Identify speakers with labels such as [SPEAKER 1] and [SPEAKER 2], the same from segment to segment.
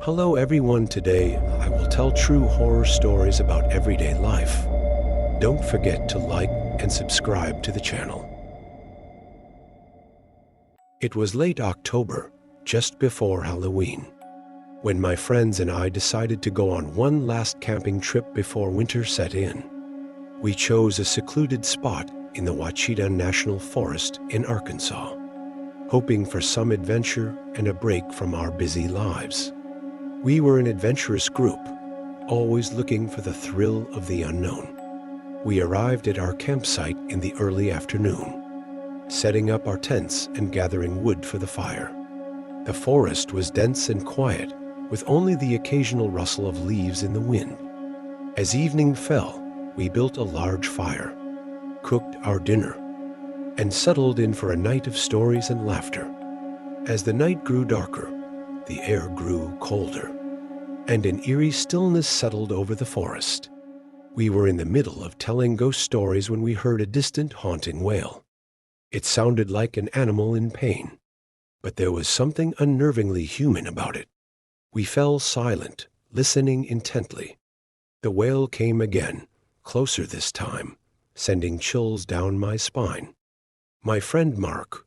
[SPEAKER 1] Hello everyone, today I will tell true horror stories about everyday life. Don't forget to like and subscribe to the channel. It was late October, just before Halloween, when my friends and I decided to go on one last camping trip before winter set in. We chose a secluded spot in the Ouachita National Forest in Arkansas, hoping for some adventure and a break from our busy lives. We were an adventurous group, always looking for the thrill of the unknown. We arrived at our campsite in the early afternoon, setting up our tents and gathering wood for the fire. The forest was dense and quiet, with only the occasional rustle of leaves in the wind. As evening fell, we built a large fire, cooked our dinner, and settled in for a night of stories and laughter. As the night grew darker, the air grew colder, and an eerie stillness settled over the forest. We were in the middle of telling ghost stories when we heard a distant haunting wail. It sounded like an animal in pain, but there was something unnervingly human about it. We fell silent, listening intently. The wail came again, closer this time, sending chills down my spine. My friend Mark,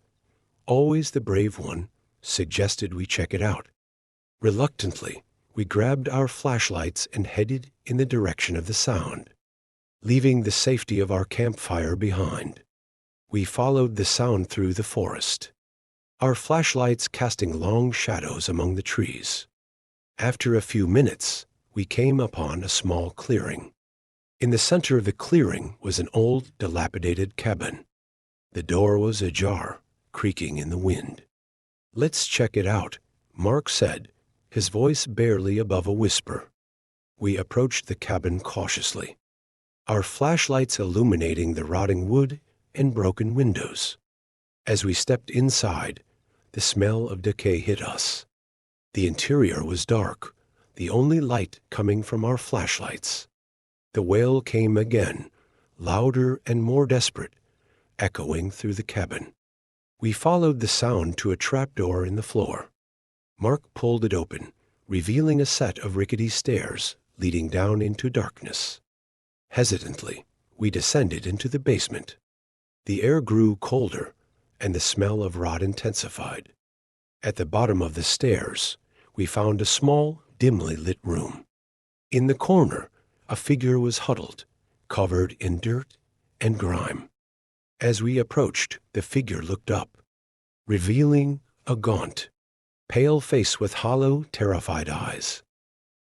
[SPEAKER 1] always the brave one, suggested we check it out. Reluctantly, we grabbed our flashlights and headed in the direction of the sound, leaving the safety of our campfire behind. We followed the sound through the forest, our flashlights casting long shadows among the trees. After a few minutes, we came upon a small clearing. In the center of the clearing was an old, dilapidated cabin. The door was ajar, creaking in the wind. "Let's check it out," Mark said, his voice barely above a whisper. We approached the cabin cautiously, our flashlights illuminating the rotting wood and broken windows. As we stepped inside, the smell of decay hit us. The interior was dark, the only light coming from our flashlights. The wail came again, louder and more desperate, echoing through the cabin. We followed the sound to a trapdoor in the floor. Mark pulled it open, revealing a set of rickety stairs leading down into darkness. Hesitantly, we descended into the basement. The air grew colder, and the smell of rot intensified. At the bottom of the stairs, we found a small, dimly lit room. In the corner, a figure was huddled, covered in dirt and grime. As we approached, the figure looked up, revealing a gaunt, pale face with hollow, terrified eyes.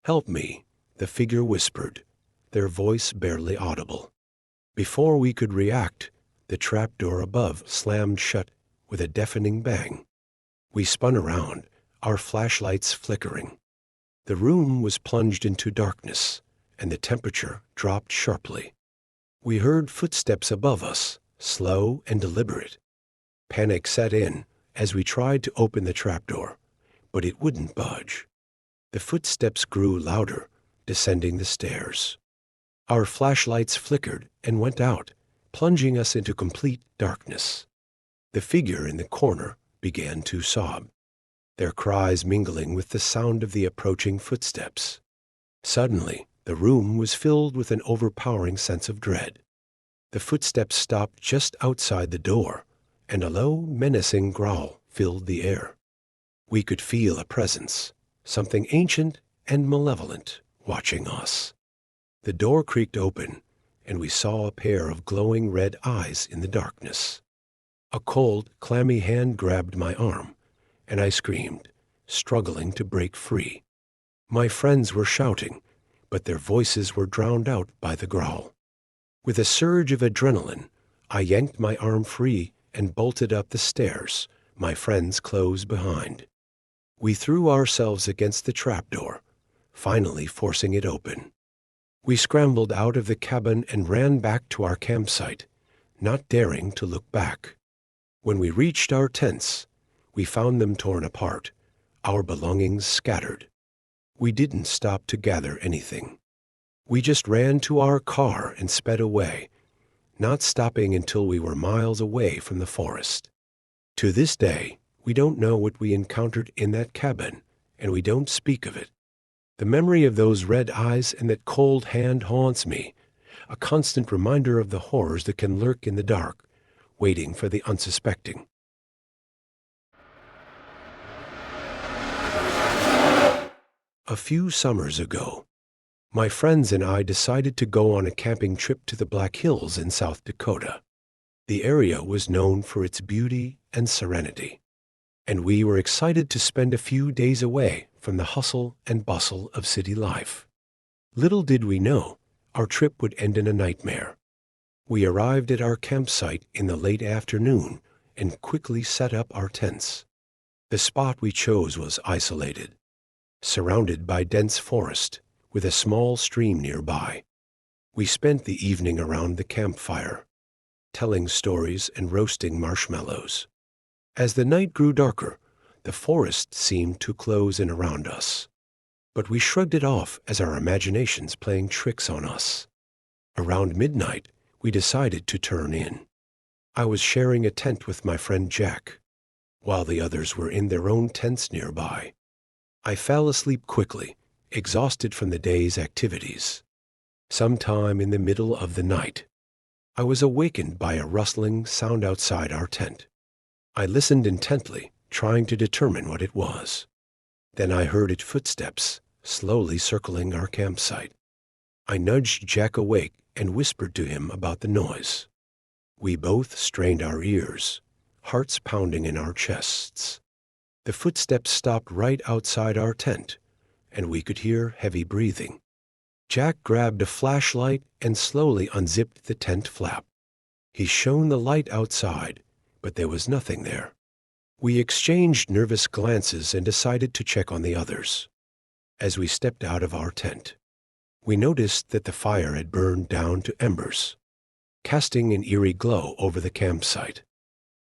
[SPEAKER 1] "Help me," the figure whispered, their voice barely audible. Before we could react, the trapdoor above slammed shut with a deafening bang. We spun around, our flashlights flickering. The room was plunged into darkness, and the temperature dropped sharply. We heard footsteps above us, slow and deliberate. Panic set in as we tried to open the trapdoor, but it wouldn't budge. The footsteps grew louder, descending the stairs. Our flashlights flickered and went out, plunging us into complete darkness. The figure in the corner began to sob, their cries mingling with the sound of the approaching footsteps. Suddenly, the room was filled with an overpowering sense of dread. The footsteps stopped just outside the door, and a low, menacing growl filled the air. We could feel a presence, something ancient and malevolent, watching us. The door creaked open, and we saw a pair of glowing red eyes in the darkness. A cold, clammy hand grabbed my arm, and I screamed, struggling to break free. My friends were shouting, but their voices were drowned out by the growl. With a surge of adrenaline, I yanked my arm free and bolted up the stairs, my friends close behind. We threw ourselves against the trapdoor, finally forcing it open. We scrambled out of the cabin and ran back to our campsite, not daring to look back. When we reached our tents, we found them torn apart, our belongings scattered. We didn't stop to gather anything. We just ran to our car and sped away, not stopping until we were miles away from the forest. To this day, we don't know what we encountered in that cabin, and we don't speak of it. The memory of those red eyes and that cold hand haunts me, a constant reminder of the horrors that can lurk in the dark, waiting for the unsuspecting. A few summers ago, my friends and I decided to go on a camping trip to the Black Hills in South Dakota. The area was known for its beauty and serenity, and we were excited to spend a few days away from the hustle and bustle of city life. Little did we know, our trip would end in a nightmare. We arrived at our campsite in the late afternoon and quickly set up our tents. The spot we chose was isolated, surrounded by dense forest, with a small stream nearby. We spent the evening around the campfire, telling stories and roasting marshmallows. As the night grew darker, the forest seemed to close in around us. But we shrugged it off as our imaginations playing tricks on us. Around midnight, we decided to turn in. I was sharing a tent with my friend Jack, while the others were in their own tents nearby. I fell asleep quickly, exhausted from the day's activities. Sometime in the middle of the night, I was awakened by a rustling sound outside our tent. I listened intently, trying to determine what it was. Then I heard its footsteps, slowly circling our campsite. I nudged Jack awake and whispered to him about the noise. We both strained our ears, hearts pounding in our chests. The footsteps stopped right outside our tent, and we could hear heavy breathing. Jack grabbed a flashlight and slowly unzipped the tent flap. He shone the light outside, but there was nothing there. We exchanged nervous glances and decided to check on the others. As we stepped out of our tent, we noticed that the fire had burned down to embers, casting an eerie glow over the campsite.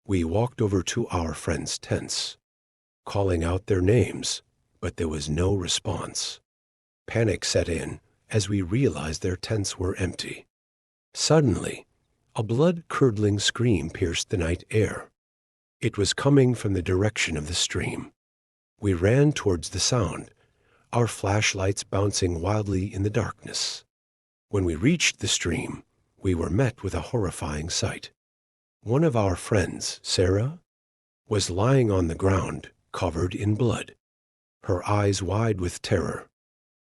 [SPEAKER 1] We walked over to our friends' tents, calling out their names, but there was no response. Panic set in as we realized their tents were empty. Suddenly, a blood-curdling scream pierced the night air. It was coming from the direction of the stream. We ran towards the sound, our flashlights bouncing wildly in the darkness. When we reached the stream, we were met with a horrifying sight. One of our friends, Sarah, was lying on the ground, covered in blood, her eyes wide with terror.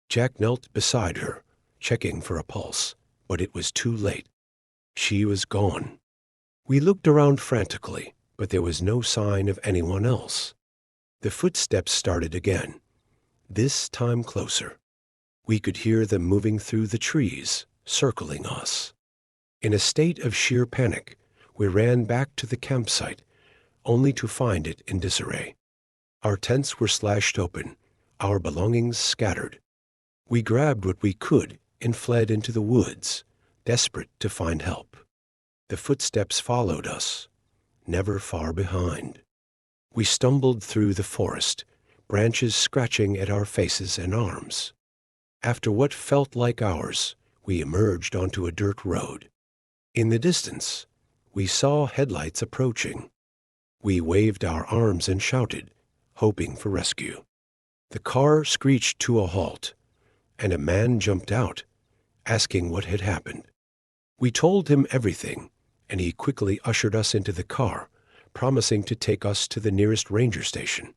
[SPEAKER 1] Jack knelt beside her, checking for a pulse, but it was too late. She was gone. We looked around frantically, but there was no sign of anyone else. The footsteps started again, this time closer. We could hear them moving through the trees, circling us. In a state of sheer panic, we ran back to the campsite, only to find it in disarray. Our tents were slashed open, our belongings scattered. We grabbed what we could and fled into the woods, desperate to find help. The footsteps followed us, never far behind. We stumbled through the forest, branches scratching at our faces and arms. After what felt like hours, we emerged onto a dirt road. In the distance, we saw headlights approaching. We waved our arms and shouted, hoping for rescue. The car screeched to a halt, and a man jumped out, asking what had happened. We told him everything, and he quickly ushered us into the car, promising to take us to the nearest ranger station.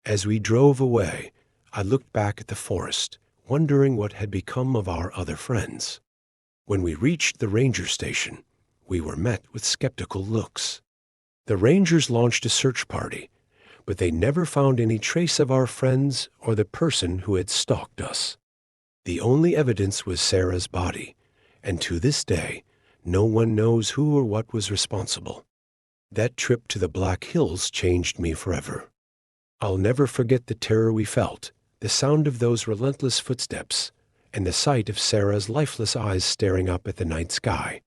[SPEAKER 1] As we drove away, I looked back at the forest, wondering what had become of our other friends. When we reached the ranger station, we were met with skeptical looks. The rangers launched a search party, but they never found any trace of our friends or the person who had stalked us. The only evidence was Sarah's body, and to this day, no one knows who or what was responsible. That trip to the Black Hills changed me forever. I'll never forget the terror we felt, the sound of those relentless footsteps, and the sight of Sarah's lifeless eyes staring up at the night sky.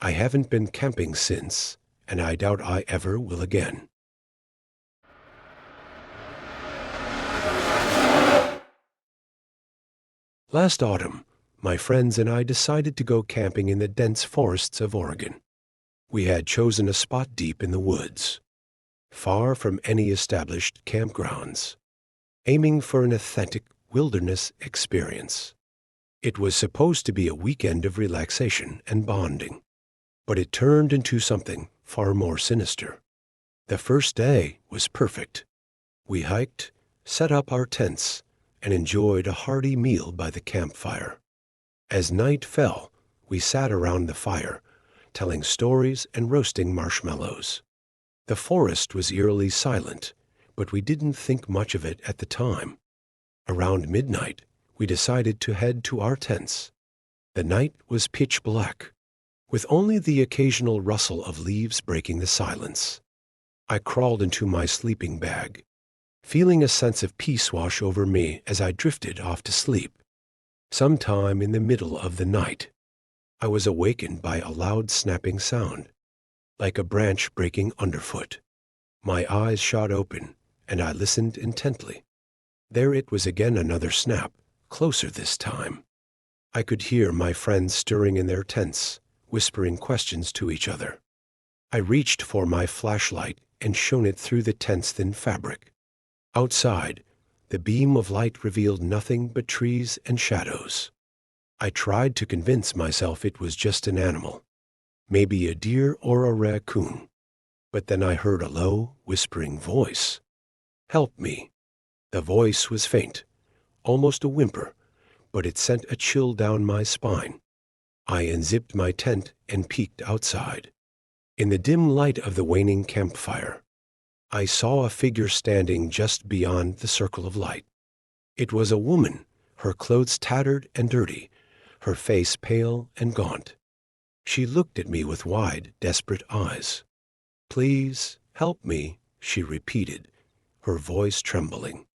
[SPEAKER 1] I haven't been camping since, and I doubt I ever will again. Last autumn, my friends and I decided to go camping in the dense forests of Oregon. We had chosen a spot deep in the woods, far from any established campgrounds, aiming for an authentic, wilderness experience. It was supposed to be a weekend of relaxation and bonding, but it turned into something far more sinister. The first day was perfect. We hiked, set up our tents, and enjoyed a hearty meal by the campfire. As night fell, we sat around the fire, telling stories and roasting marshmallows. The forest was eerily silent, but we didn't think much of it at the time. Around midnight, we decided to head to our tents. The night was pitch black, with only the occasional rustle of leaves breaking the silence. I crawled into my sleeping bag, feeling a sense of peace wash over me as I drifted off to sleep. Sometime in the middle of the night, I was awakened by a loud snapping sound, like a branch breaking underfoot. My eyes shot open, and I listened intently. There it was again, another snap, closer this time. I could hear my friends stirring in their tents, whispering questions to each other. I reached for my flashlight and shone it through the tent's thin fabric. Outside, the beam of light revealed nothing but trees and shadows. I tried to convince myself it was just an animal, maybe a deer or a raccoon. But then I heard a low, whispering voice. "Help me." The voice was faint, almost a whimper, but it sent a chill down my spine. I unzipped my tent and peeked outside. In the dim light of the waning campfire, I saw a figure standing just beyond the circle of light. It was a woman, her clothes tattered and dirty, her face pale and gaunt. She looked at me with wide, desperate eyes. "Please, help me," she repeated, her voice trembling.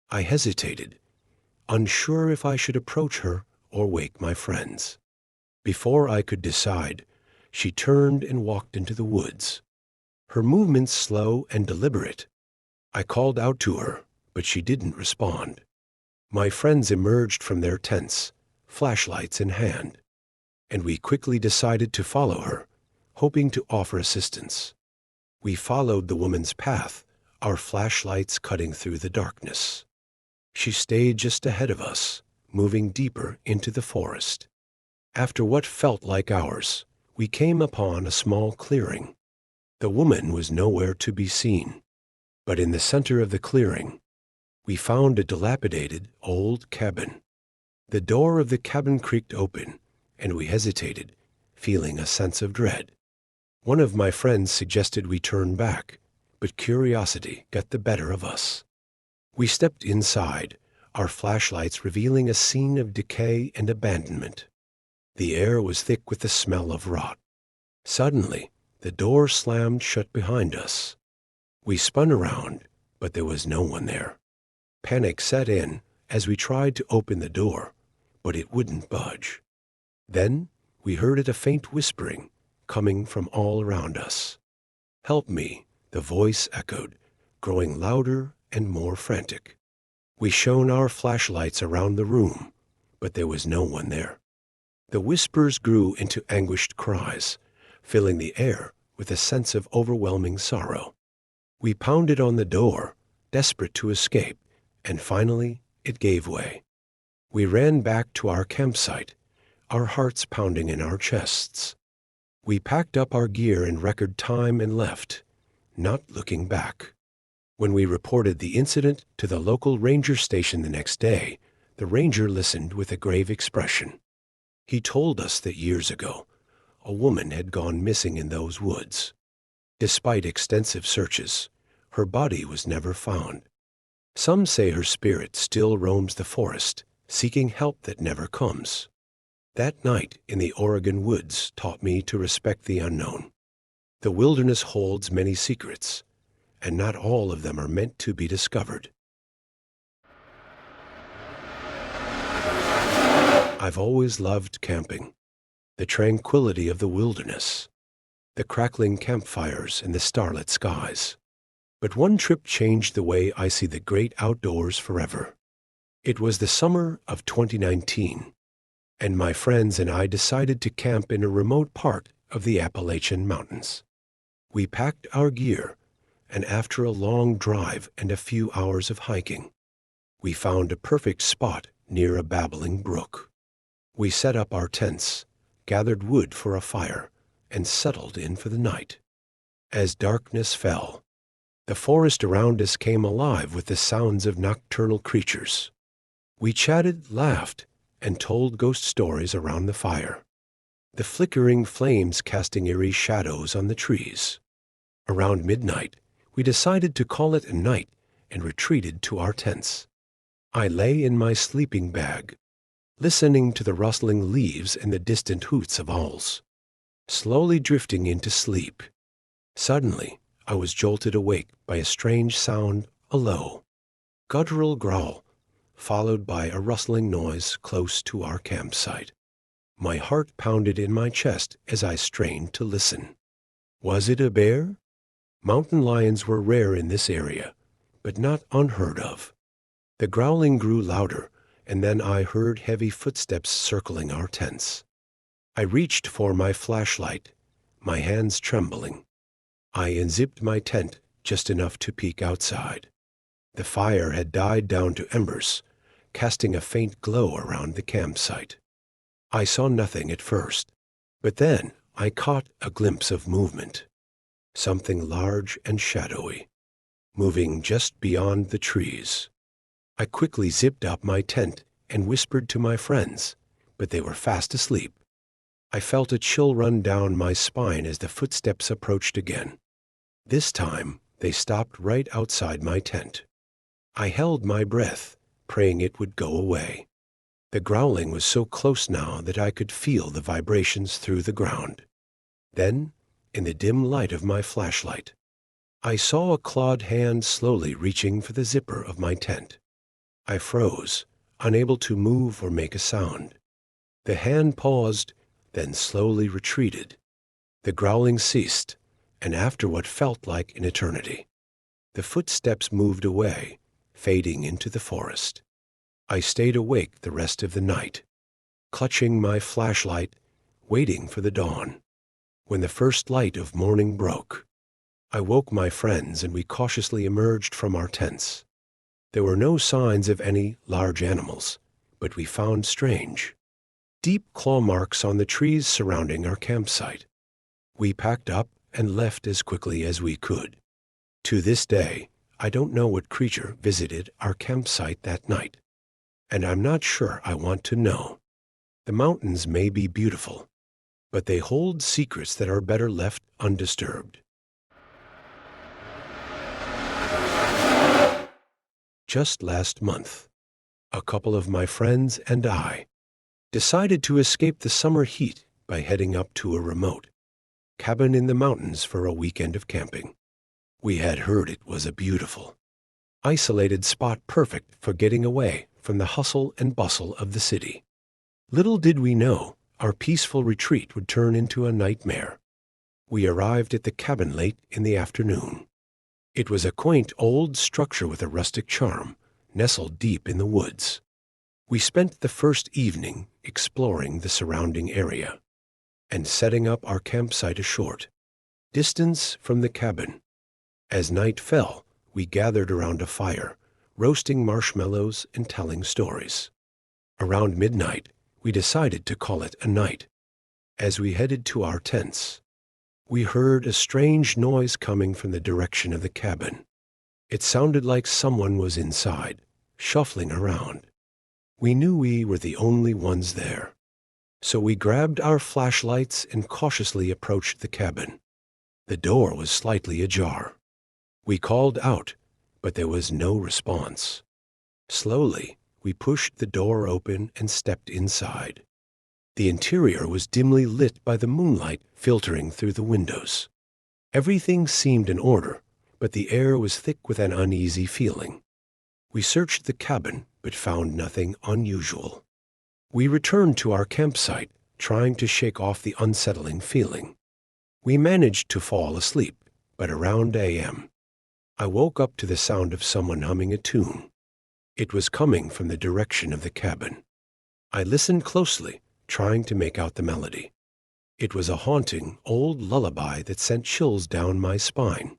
[SPEAKER 1] I hesitated, unsure if I should approach her or wake my friends. Before I could decide, she turned and walked into the woods, her movements slow and deliberate. I called out to her, but she didn't respond. My friends emerged from their tents, flashlights in hand, and we quickly decided to follow her, hoping to offer assistance. We followed the woman's path, our flashlights cutting through the darkness. She stayed just ahead of us, moving deeper into the forest. After what felt like hours, we came upon a small clearing. The woman was nowhere to be seen, but in the center of the clearing, we found a dilapidated old cabin. The door of the cabin creaked open, and we hesitated, feeling a sense of dread. One of my friends suggested we turn back, but curiosity got the better of us. We stepped inside, our flashlights revealing a scene of decay and abandonment. The air was thick with the smell of rot. Suddenly, the door slammed shut behind us. We spun around, but there was no one there. Panic set in as we tried to open the door, but it wouldn't budge. Then we heard a faint whispering coming from all around us. "Help me," the voice echoed, growing louder and more frantic. We shone our flashlights around the room, but there was no one there. The whispers grew into anguished cries, filling the air with a sense of overwhelming sorrow. We pounded on the door, desperate to escape, and finally it gave way. We ran back to our campsite, our hearts pounding in our chests. We packed up our gear in record time and left, not looking back. When we reported the incident to the local ranger station the next day, the ranger listened with a grave expression. He told us that years ago, a woman had gone missing in those woods. Despite extensive searches, her body was never found. Some say her spirit still roams the forest, seeking help that never comes. That night in the Oregon woods taught me to respect the unknown. The wilderness holds many secrets, and not all of them are meant to be discovered. I've always loved camping, the tranquility of the wilderness, the crackling campfires and the starlit skies. But one trip changed the way I see the great outdoors forever. It was the summer of 2019, and my friends and I decided to camp in a remote part of the Appalachian Mountains. We packed our gear, and after a long drive and a few hours of hiking, We found a perfect spot near a babbling brook. We set up our tents, gathered wood for a fire, and settled in for the night. As darkness fell, the forest around us came alive with the sounds of nocturnal creatures. We chatted, laughed, and told ghost stories around the fire, the flickering flames casting eerie shadows on the trees. Around midnight, we decided to call it a night and retreated to our tents. I lay in my sleeping bag, listening to the rustling leaves and the distant hoots of owls, slowly drifting into sleep. Suddenly, I was jolted awake by a strange sound, a low, guttural growl, followed by a rustling noise close to our campsite. My heart pounded in my chest as I strained to listen. Was it a bear? Mountain lions were rare in this area, but not unheard of. The growling grew louder, and then I heard heavy footsteps circling our tents. I reached for my flashlight, my hands trembling. I unzipped my tent just enough to peek outside. The fire had died down to embers, casting a faint glow around the campsite. I saw nothing at first, but then I caught a glimpse of movement. Something large and shadowy, moving just beyond the trees. I quickly zipped up my tent and whispered to my friends, but they were fast asleep. I felt a chill run down my spine as the footsteps approached again. This time, they stopped right outside my tent. I held my breath, praying it would go away. The growling was so close now that I could feel the vibrations through the ground. Then, in the dim light of my flashlight, I saw a clawed hand slowly reaching for the zipper of my tent. I froze, unable to move or make a sound. The hand paused, then slowly retreated. The growling ceased, and after what felt like an eternity, the footsteps moved away, fading into the forest. I stayed awake the rest of the night, clutching my flashlight, waiting for the dawn. When the first light of morning broke, I woke my friends and we cautiously emerged from our tents. There were no signs of any large animals, but we found strange, deep claw marks on the trees surrounding our campsite. We packed up and left as quickly as we could. To this day, I don't know what creature visited our campsite that night, and I'm not sure I want to know. The mountains may be beautiful, but they hold secrets that are better left undisturbed. Just last month, a couple of my friends and I decided to escape the summer heat by heading up to a remote cabin in the mountains for a weekend of camping. We had heard it was a beautiful, isolated spot perfect for getting away from the hustle and bustle of the city. Little did we know our peaceful retreat would turn into a nightmare. We arrived at the cabin late in the afternoon. It was a quaint old structure with a rustic charm, nestled deep in the woods. We spent the first evening exploring the surrounding area and setting up our campsite a short distance from the cabin. As night fell, we gathered around a fire, roasting marshmallows and telling stories. Around midnight, we decided to call it a night. As we headed to our tents, we heard a strange noise coming from the direction of the cabin. It sounded like someone was inside, shuffling around. We knew we were the only ones there, so we grabbed our flashlights and cautiously approached the cabin. The door was slightly ajar. We called out, but there was no response. Slowly, we pushed the door open and stepped inside. The interior was dimly lit by the moonlight filtering through the windows. Everything seemed in order, but the air was thick with an uneasy feeling. We searched the cabin, but found nothing unusual. We returned to our campsite, trying to shake off the unsettling feeling. We managed to fall asleep, but around a.m., I woke up to the sound of someone humming a tune. It was coming from the direction of the cabin. I listened closely, trying to make out the melody. It was a haunting, old lullaby that sent chills down my spine.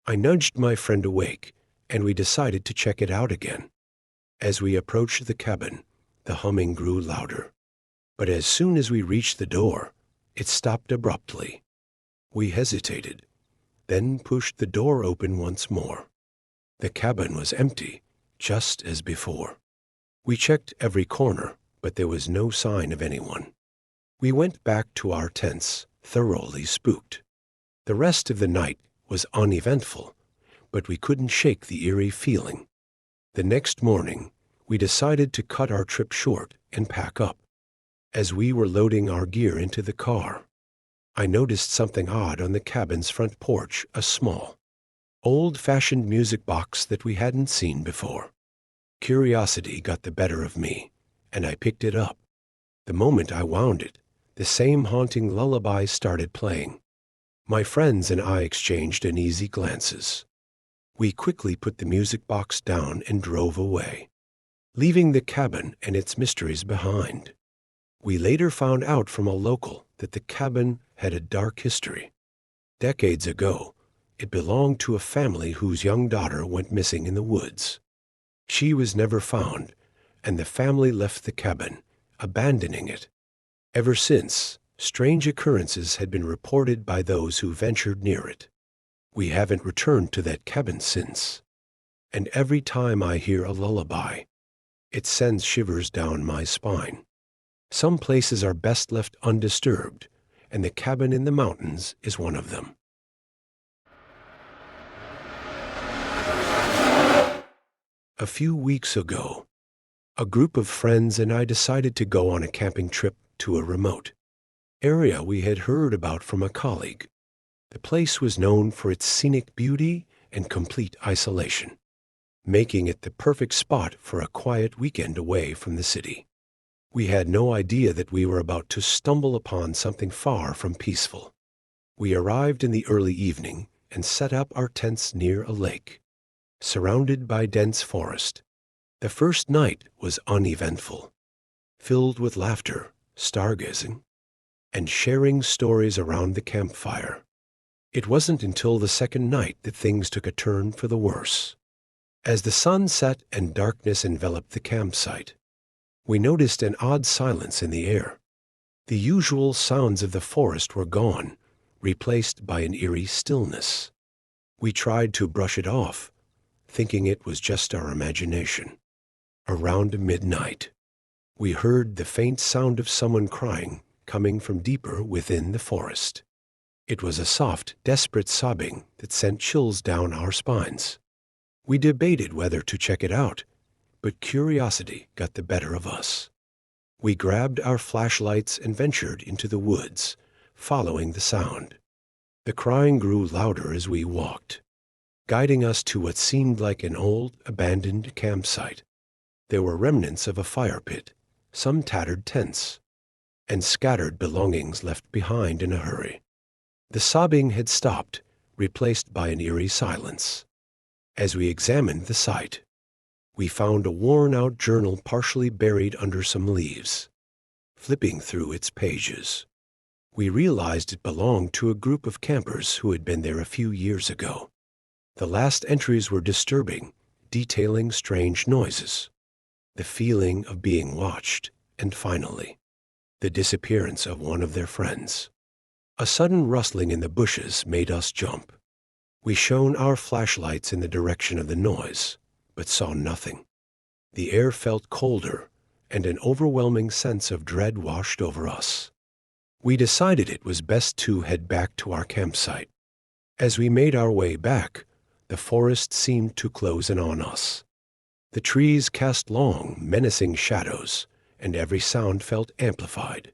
[SPEAKER 1] I nudged my friend awake, and we decided to check it out again. As we approached the cabin, the humming grew louder. But as soon as we reached the door, it stopped abruptly. We hesitated, then pushed the door open once more. The cabin was empty, just as before. We checked every corner, but there was no sign of anyone. We went back to our tents, thoroughly spooked. The rest of the night was uneventful, but we couldn't shake the eerie feeling. The next morning, we decided to cut our trip short and pack up. As we were loading our gear into the car, I noticed something odd on the cabin's front porch, a small, old-fashioned music box that we hadn't seen before. Curiosity got the better of me, and I picked it up. The moment I wound it, the same haunting lullaby started playing. My friends and I exchanged uneasy glances. We quickly put the music box down and drove away, leaving the cabin and its mysteries behind. We later found out from a local that the cabin had a dark history. Decades ago, it belonged to a family whose young daughter went missing in the woods. She was never found, and the family left the cabin, abandoning it. Ever since, strange occurrences had been reported by those who ventured near it. We haven't returned to that cabin since, and every time I hear a lullaby, it sends shivers down my spine. Some places are best left undisturbed, and the cabin in the mountains is one of them. A few weeks ago, a group of friends and I decided to go on a camping trip to a remote area we had heard about from a colleague. The place was known for its scenic beauty and complete isolation, making it the perfect spot for a quiet weekend away from the city. We had no idea that we were about to stumble upon something far from peaceful. We arrived in the early evening and set up our tents near a lake, surrounded by dense forest. The first night was uneventful, filled with laughter, stargazing, and sharing stories around the campfire. It wasn't until the second night that things took a turn for the worse. As the sun set and darkness enveloped the campsite, we noticed an odd silence in the air. The usual sounds of the forest were gone, replaced by an eerie stillness. We tried to brush it off, thinking it was just our imagination. Around midnight, we heard the faint sound of someone crying coming from deeper within the forest. It was a soft, desperate sobbing that sent chills down our spines. We debated whether to check it out, but curiosity got the better of us. We grabbed our flashlights and ventured into the woods, following the sound. The crying grew louder as we walked, guiding us to what seemed like an old, abandoned campsite. There were remnants of a fire pit, some tattered tents, and scattered belongings left behind in a hurry. The sobbing had stopped, replaced by an eerie silence. As we examined the site, we found a worn-out journal partially buried under some leaves. Flipping through its pages, we realized it belonged to a group of campers who had been there a few years ago. The last entries were disturbing, detailing strange noises, the feeling of being watched, and finally, the disappearance of one of their friends. A sudden rustling in the bushes made us jump. We shone our flashlights in the direction of the noise, but saw nothing. The air felt colder, and an overwhelming sense of dread washed over us. We decided it was best to head back to our campsite. As we made our way back, the forest seemed to close in on us. The trees cast long, menacing shadows, and every sound felt amplified.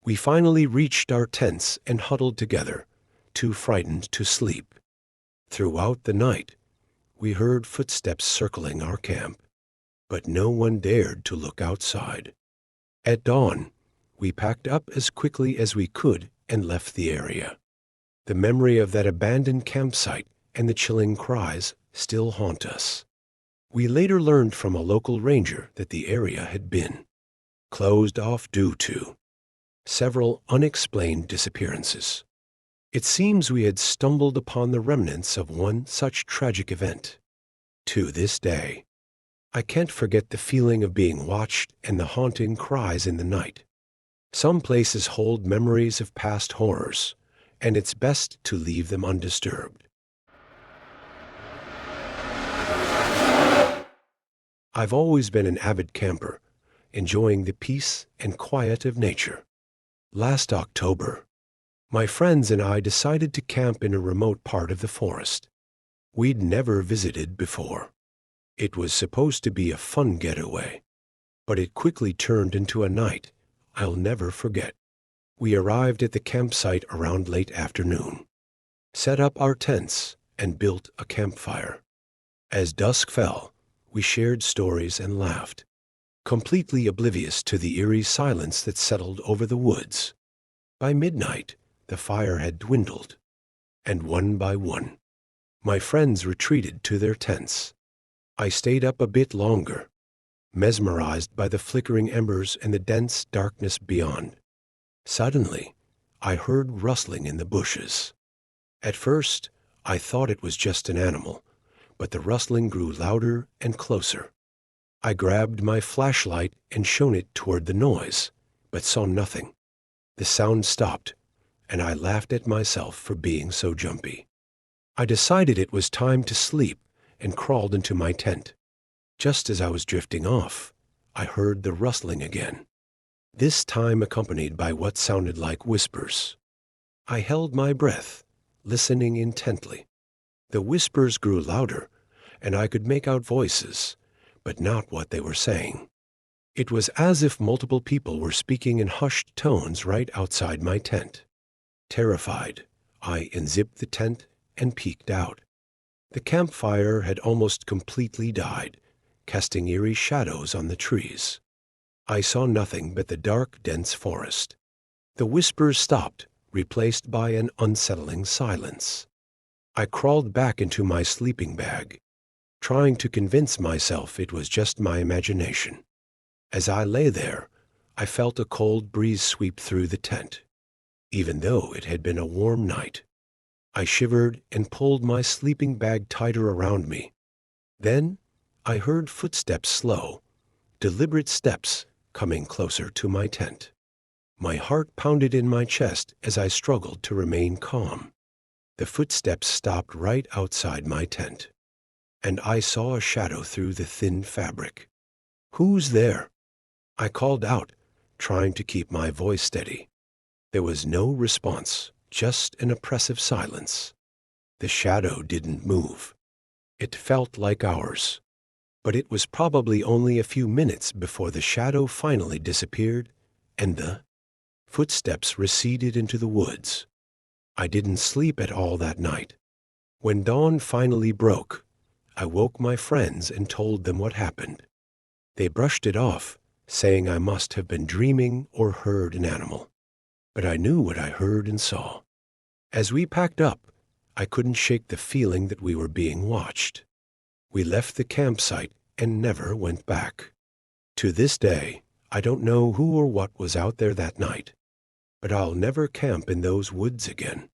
[SPEAKER 1] We finally reached our tents and huddled together, too frightened to sleep. Throughout the night, we heard footsteps circling our camp, but no one dared to look outside. At dawn, we packed up as quickly as we could and left the area. The memory of that abandoned campsite and the chilling cries still haunt us. We later learned from a local ranger that the area had been closed off due to several unexplained disappearances. It seems we had stumbled upon the remnants of one such tragic event. To this day, I can't forget the feeling of being watched and the haunting cries in the night. Some places hold memories of past horrors, and it's best to leave them undisturbed. I've always been an avid camper, enjoying the peace and quiet of nature. Last October, my friends and I decided to camp in a remote part of the forest. We'd never visited before. It was supposed to be a fun getaway, but it quickly turned into a night I'll never forget. We arrived at the campsite around late afternoon, set up our tents, and built a campfire. As dusk fell, we shared stories and laughed, completely oblivious to the eerie silence that settled over the woods. By midnight, the fire had dwindled, and one by one, my friends retreated to their tents. I stayed up a bit longer, mesmerized by the flickering embers and the dense darkness beyond. Suddenly, I heard rustling in the bushes. At first, I thought it was just an animal, but the rustling grew louder and closer. I grabbed my flashlight and shone it toward the noise, but saw nothing. The sound stopped, and I laughed at myself for being so jumpy. I decided it was time to sleep and crawled into my tent. Just as I was drifting off, I heard the rustling again, this time accompanied by what sounded like whispers. I held my breath, listening intently. The whispers grew louder, and I could make out voices, but not what they were saying. It was as if multiple people were speaking in hushed tones right outside my tent. Terrified, I unzipped the tent and peeked out. The campfire had almost completely died, casting eerie shadows on the trees. I saw nothing but the dark, dense forest. The whispers stopped, replaced by an unsettling silence. I crawled back into my sleeping bag, trying to convince myself it was just my imagination. As I lay there, I felt a cold breeze sweep through the tent, even though it had been a warm night. I shivered and pulled my sleeping bag tighter around me. Then I heard footsteps, slow, deliberate steps, coming closer to my tent. My heart pounded in my chest as I struggled to remain calm. The footsteps stopped right outside my tent, and I saw a shadow through the thin fabric. "Who's there?" I called out, trying to keep my voice steady. There was no response, just an oppressive silence. The shadow didn't move. It felt like hours, but it was probably only a few minutes before the shadow finally disappeared and the footsteps receded into the woods. I didn't sleep at all that night. When dawn finally broke, I woke my friends and told them what happened. They brushed it off, saying I must have been dreaming or heard an animal. But I knew what I heard and saw. As we packed up, I couldn't shake the feeling that we were being watched. We left the campsite and never went back. To this day, I don't know who or what was out there that night, but I'll never camp in those woods again.